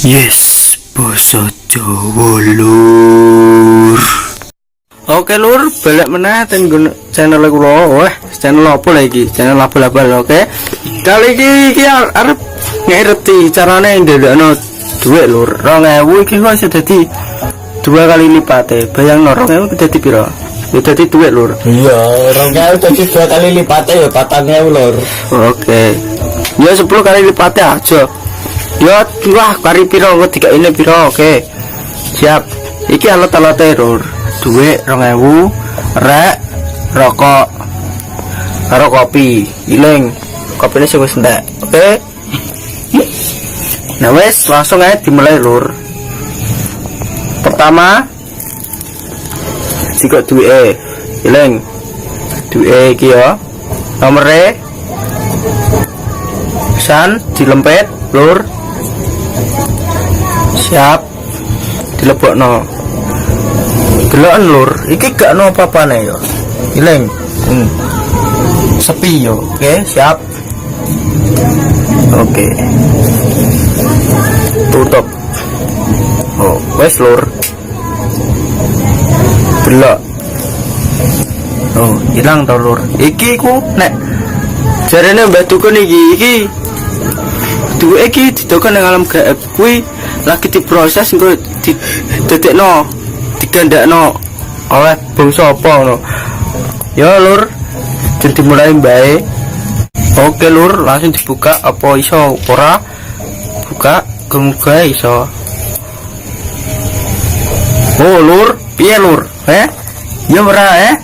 Yes, basa Jawa lur. Oke lur, balik meneh ten channel kula. Wah, channel apa lagi? Channel abal-abal. Oke. Kali iki arep ngerti carane ndelokno duit lur. 2000 iki kok iso dadi 2 kali lipate. Bayangno 2000 dadi piro? Ya dadi duit lur. Iya, 2000 dadi 2 kali lipate ya 4000 lur. Oke. Ya 10 kali lipate aja. Ya wah kari piro kok dikene piro. Oke. Siap. Iki alat-alate lur. Duit 2000, rek, rokok, karo kopi. Iling. Kopine sing wis entek. Oke. Nah wes langsung aja dimulai lur. Pertama sikok duwe iling duwe iki ya nomere pisan dilempet lur. Siap dilebokno deloken lur iki gak ono apa-apane ya iling sepi yo. Oke siap. Oke tutup. Oh wes lur delok. Oh hilang tau lur. Iki ku nek jarene mbak dukun iki duwe iki didokon nang alam gaib kuwi lagi diproses engko didadekno digandakno oleh bangsa apa ngono ya lur. Jadi mulai bae. Oke lur langsung dibuka apa iso ora buka muga iso. Oh lur piye lur ya ora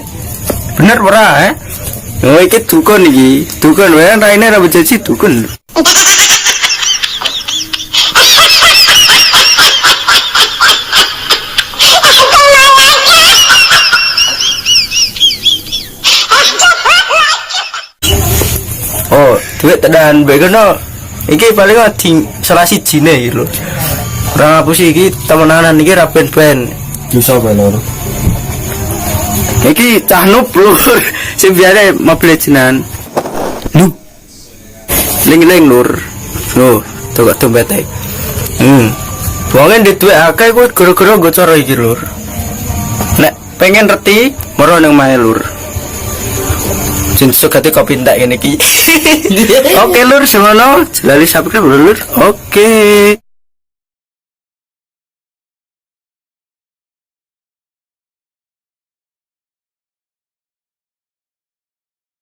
bener ora oh iki dukun iki dukun wae raine ra bejaji dukun. Oh duit tenan bae kono iki paling di salah sijine iki lho. Ora apa sih iki temenanan iki ra ben-ben. Bisa bae lur. Iki cah noob lur. Sing biasa Mobile Legends. Noob. Ling-ling lur. No, toko dompete. Wonge ndek duit akeh kuwi gara-gara nggo cara iki lur. Nek pengen reti moro nang mae lur. Jin sugate kopi ndak ngene iki. Oke lur, semono. Jelali subscribe lur. Oke.